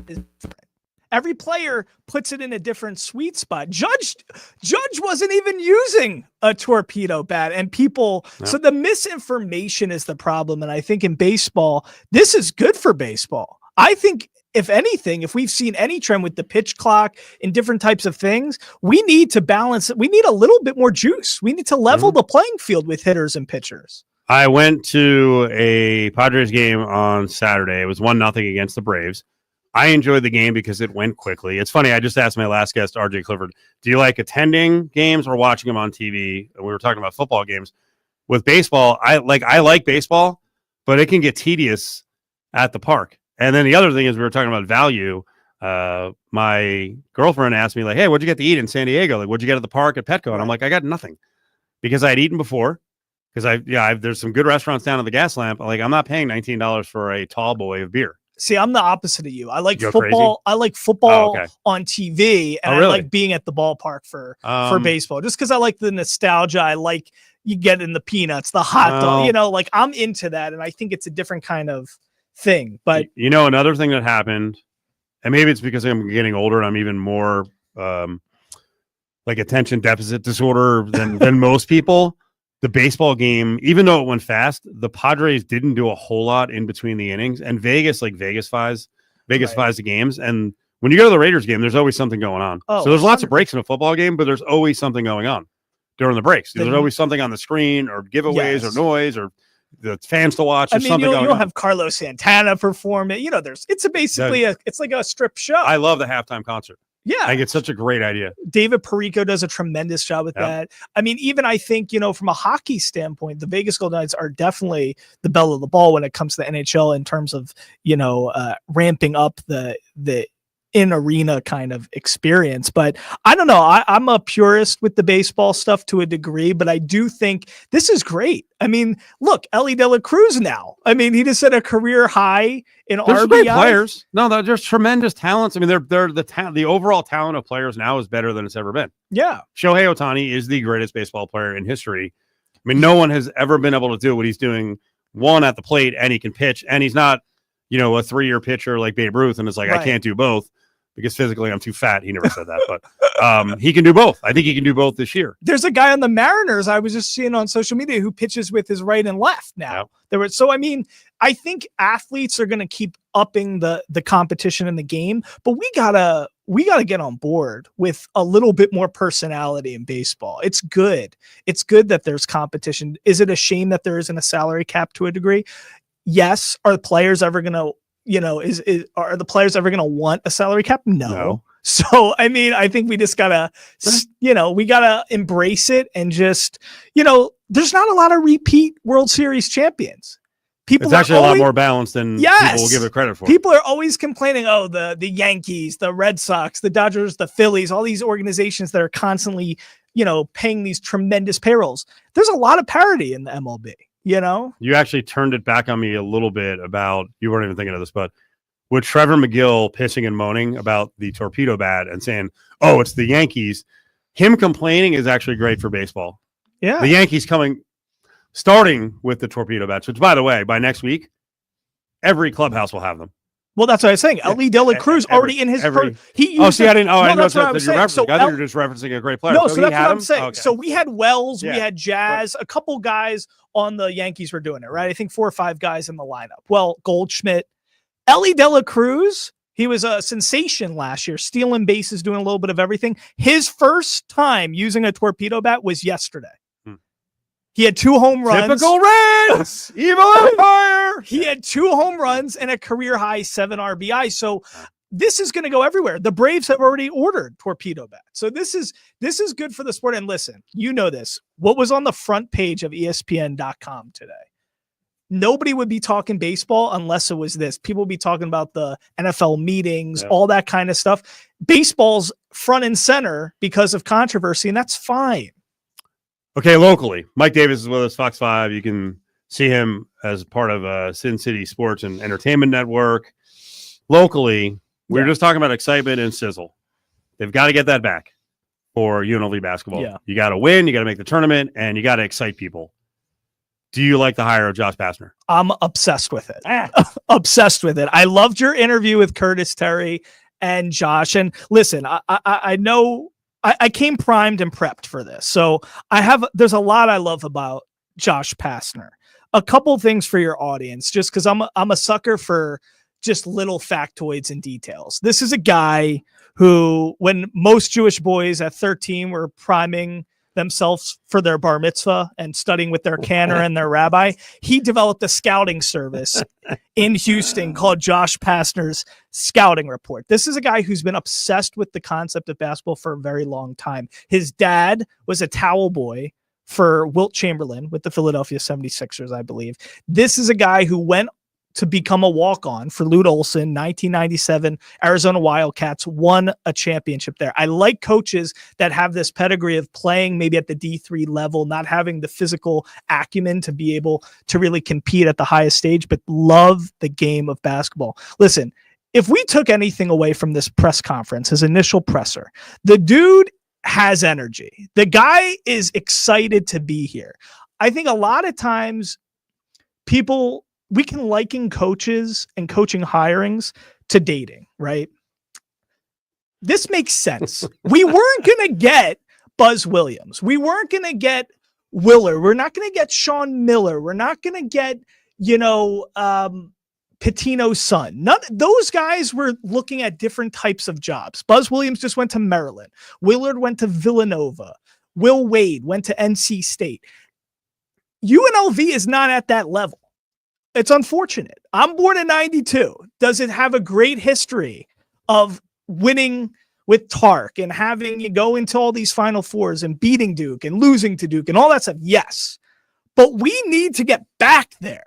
is different. Every player puts it in a different sweet spot. Judge wasn't even using a torpedo bat, and people. Yep. So the misinformation is the problem. And I think in baseball, this is good for baseball. I think if anything, if we've seen any trend with the pitch clock and different types of things, we need to balance it. We need a little bit more juice. We need to level the playing field with hitters and pitchers. I went to a Padres game on Saturday. It was 1-0 against the Braves. I enjoyed the game because it went quickly. It's funny. I just asked my last guest, RJ Clifford, do you like attending games or watching them on TV? And we were talking about football games. With baseball, I like baseball, but it can get tedious at the park. And then the other thing is we were talking about value. My girlfriend asked me, like, hey, what'd you get to eat in San Diego? Like, what'd you get at the park at Petco? And I'm like, I got nothing because I had eaten before. Because there's some good restaurants down at the Gas Lamp. Like, I'm not paying $19 for a tall boy of beer. See, I'm the opposite of you. I like football. Crazy? I like football on TV, and really? I like being at the ballpark for baseball, just because I like the nostalgia. I like you get in the peanuts, the hot dog. Like I'm into that, and I think it's a different kind of thing. But another thing that happened, and maybe it's because I'm getting older and I'm even more like attention deficit disorder than most people. The baseball game, even though it went fast, the Padres didn't do a whole lot in between the innings. And Vegas 5's the games. And when you go to the Raiders game, there's always something going on. So there's lots of breaks in a football game, but there's always something going on during the breaks. There's always something on the screen or giveaways or noise or the fans to watch. You'll have Carlos Santana perform it. It's like a strip show. I love the halftime concert. Yeah. I think it's such a great idea. David Perico does a tremendous job with that. I mean, even I think, from a hockey standpoint, the Vegas Golden Knights are definitely the belle of the ball when it comes to the NHL in terms of, ramping up the in-arena kind of experience. But I don't know. I'm a purist with the baseball stuff to a degree, but I do think this is great. I mean, look, Ellie De La Cruz now. I mean, he just set a career high in RBI. Great players. No, there's tremendous talents. I mean, they're the overall talent of players now is better than it's ever been. Yeah. Shohei Ohtani is the greatest baseball player in history. I mean, no one has ever been able to do what he's doing, one, at the plate, and he can pitch, and he's not, a 3-year pitcher like Babe Ruth, and it's like, I can't do both. Because physically I'm too fat. He never said that, but he can do both. I think he can do both this year. There's a guy on the Mariners I was just seeing on social media who pitches with his right and left now. Yep. I think athletes are going to keep upping the competition in the game, but we gotta get on board with a little bit more personality in baseball. It's good. It's good that there's competition. Is it a shame that there isn't a salary cap to a degree? Yes. Are the players ever going to are the players ever going to want a salary cap? No. So, I mean, I think we just gotta, we gotta embrace it and just, there's not a lot of repeat World Series champions. It's actually a lot more balanced than people will give it credit for. People are always complaining, the Yankees, the Red Sox, the Dodgers, the Phillies, all these organizations that are constantly, paying these tremendous payrolls. There's a lot of parity in the MLB. You actually turned it back on me a little bit about, you weren't even thinking of this, but with Trevor McGill pitching and moaning about the torpedo bat and saying, it's the Yankees, him complaining is actually great for baseball. Yeah. The Yankees starting with the torpedo bats, which, by the way, by next week, every clubhouse will have them. Well, that's what I was saying. Ellie De La Cruz already in his. I didn't. I didn't know that you're referencing. I thought you were just referencing a great player. No, so that's what I'm saying. Okay. So we had Wells, we had Jazz, a couple guys on the Yankees were doing it, right? I think 4 or 5 guys in the lineup. Well, Goldschmidt, Ellie De La Cruz, he was a sensation last year, stealing bases, doing a little bit of everything. His first time using a torpedo bat was yesterday. He had 2 home runs. Typical Reds! Evil Empire! He had 2 home runs and a career high 7 RBI. So this is going to go everywhere. The Braves have already ordered torpedo bats. So this is good for the sport. And listen, this. What was on the front page of ESPN.com today? Nobody would be talking baseball unless it was this. People would be talking about the NFL meetings, all that kind of stuff. Baseball's front and center because of controversy, and that's fine. Okay, locally, Mike Davis is with us, Fox 5. You can see him as part of Sin City Sports and Entertainment Network. Locally, we were just talking about excitement and sizzle. They've got to get that back for UNLV basketball. Yeah. You got to win, you got to make the tournament, and you got to excite people. Do you like the hire of Josh Pastner? I'm obsessed with it. Obsessed with it. I loved your interview with Curtis Terry and Josh. And listen, I know I came primed and prepped for this. So there's a lot I love about Josh Pastner. A couple things for your audience, just because I'm a sucker for just little factoids and details. This is a guy who, when most Jewish boys at 13 were priming themselves for their bar mitzvah and studying with their cantor and their rabbi, he developed a scouting service in Houston called Josh Pastner's Scouting Report. This is a guy who's been obsessed with the concept of basketball for a very long time. His dad was a towel boy for Wilt Chamberlain with the Philadelphia 76ers, I believe. This is a guy who went to become a walk-on for Lute Olson, 1997, Arizona Wildcats, won a championship there. I like coaches that have this pedigree of playing maybe at the D3 level, not having the physical acumen to be able to really compete at the highest stage, but love the game of basketball. Listen, if we took anything away from this press conference, his initial presser, the dude has energy. The guy is excited to be here. I think a lot of times we can liken coaches and coaching hirings to dating, right? This makes sense. We weren't going to get Buzz Williams. We weren't going to get Willard. We're not going to get Sean Miller. We're not going to get, Pitino's son. Those guys were looking at different types of jobs. Buzz Williams just went to Maryland. Willard went to Villanova. Will Wade went to NC State. UNLV is not at that level. It's unfortunate. I'm born in 92. Does it have a great history of winning with Tark and having you go into all these Final Fours and beating Duke and losing to Duke and all that stuff? Yes. But we need to get back there.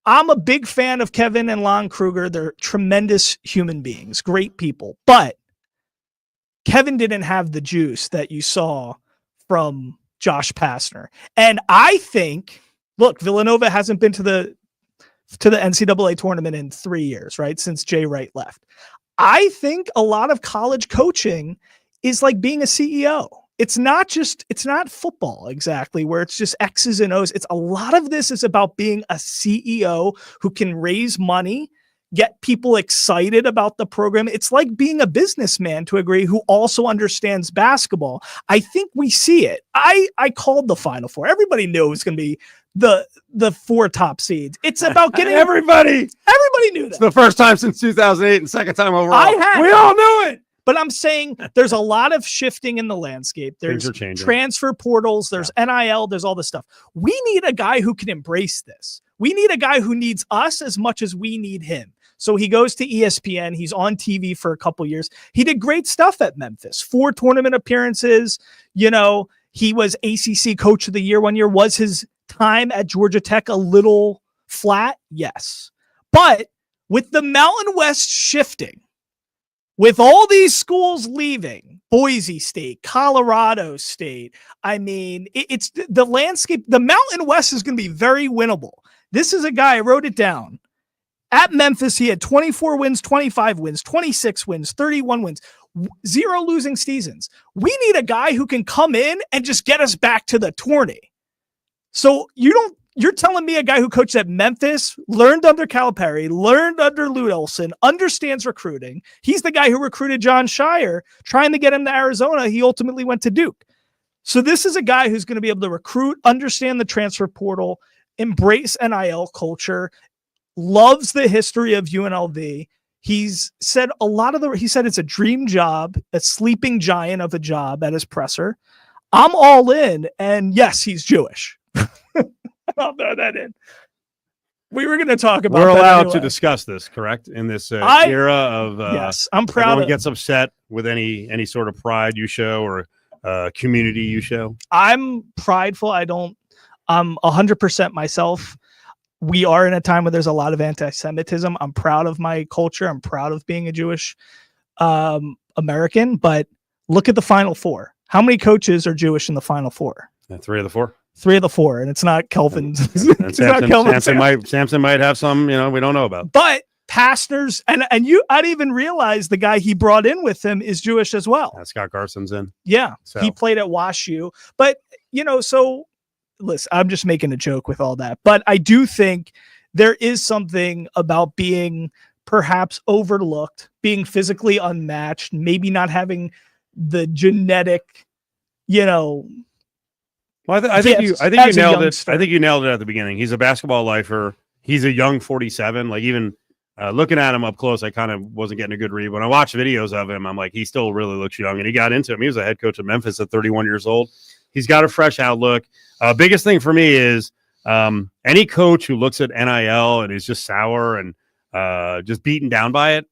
I'm a big fan of Kevin and Lon Kruger. They're tremendous human beings, great people. But Kevin didn't have the juice that you saw from Josh Pastner. And I think, look, Villanova hasn't been to the NCAA tournament in 3 years, right? Since Jay Wright left. I think a lot of college coaching is like being a CEO. It's not football exactly where it's just X's and O's. It's a lot of this is about being a CEO who can raise money, get people excited about the program. It's like being a businessman to a degree who also understands basketball. I think we see it. I called the Final Four. Everybody knew it was going to be the 4 top seeds. It's about getting everybody knew that. It's the first time since 2008 and second time overall. We all knew it. But I'm saying there's a lot of shifting in the landscape. There's transfer portals. There's NIL. There's all this stuff. We need a guy who can embrace this. We need a guy who needs us as much as we need him. So he goes to ESPN. He's on TV for a couple years. He did great stuff at Memphis. 4 tournament appearances. He was ACC Coach of the Year one year. Was his time at Georgia Tech a little flat? Yes. But with the Mountain West shifting, with all these schools leaving, Boise State, Colorado State, it's the landscape. The Mountain West is going to be very winnable. This is a guy, I wrote it down. At Memphis, he had 24 wins, 25 wins, 26 wins, 31 wins, 0 losing seasons. We need a guy who can come in and just get us back to the tourney. So you're telling me a guy who coached at Memphis, learned under Calipari, learned under Lute Olson, understands recruiting. He's the guy who recruited John Shire, trying to get him to Arizona. He ultimately went to Duke. So this is a guy who's going to be able to recruit, understand the transfer portal, embrace NIL culture, loves the history of UNLV. He's said he said it's a dream job, a sleeping giant of a job at his presser. I'm all in. And yes, he's Jewish. I'll throw that in. We were going to talk about. We're allowed to discuss this, correct? In this era of yes, I'm proud. Everyone gets upset with any sort of pride you show or community you show. I'm prideful. I'm 100% myself. We are in a time where there's a lot of anti-Semitism. I'm proud of my culture. I'm proud of being a Jewish American. But look at the Final Four. How many coaches are Jewish in the Final Four? 3 of the 4. 3 of the 4, and it's not Kelvin's. And Samson might have some, we don't know about. But Pastner's, and I didn't even realize the guy he brought in with him is Jewish as well. Scott Carson's in. Yeah, so he played at WashU. But, so listen, I'm just making a joke with all that, but I do think there is something about being perhaps overlooked, being physically unmatched, maybe not having the genetic, Well, I think you nailed it. I think you nailed it at the beginning. He's a basketball lifer. He's a young 47. Like, even looking at him up close, I kind of wasn't getting a good read. When I watched videos of him, I'm like, he still really looks young. And he got into him. He was a head coach of Memphis at 31 years old. He's got a fresh outlook. Biggest thing for me is any coach who looks at NIL and is just sour and just beaten down by it,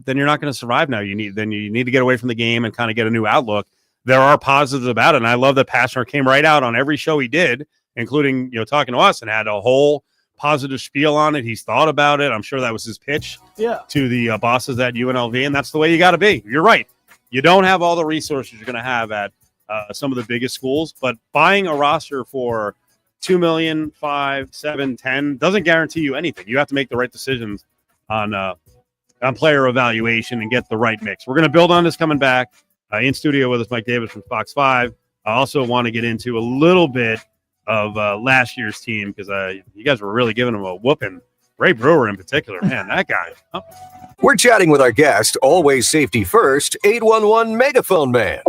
then you're not going to survive now. You need to get away from the game and kind of get a new outlook. There are positives about it. And I love that Pastner came right out on every show he did, including, talking to us, and had a whole positive spiel on it. He's thought about it. I'm sure that was his pitch to the bosses at UNLV. And that's the way you got to be. You're right. You don't have all the resources you're going to have at some of the biggest schools, but buying a roster for $2 million, $5 million, $7 million, $10 million doesn't guarantee you anything. You have to make the right decisions on player evaluation and get the right mix. We're going to build on this coming back. In studio with us, Mike Davis from Fox 5. I also want to get into a little bit of last year's team, because you guys were really giving them a whooping. Ray Brewer in particular, man, that guy. Oh. We're chatting with our guest, always safety first, 811 Megaphone Man.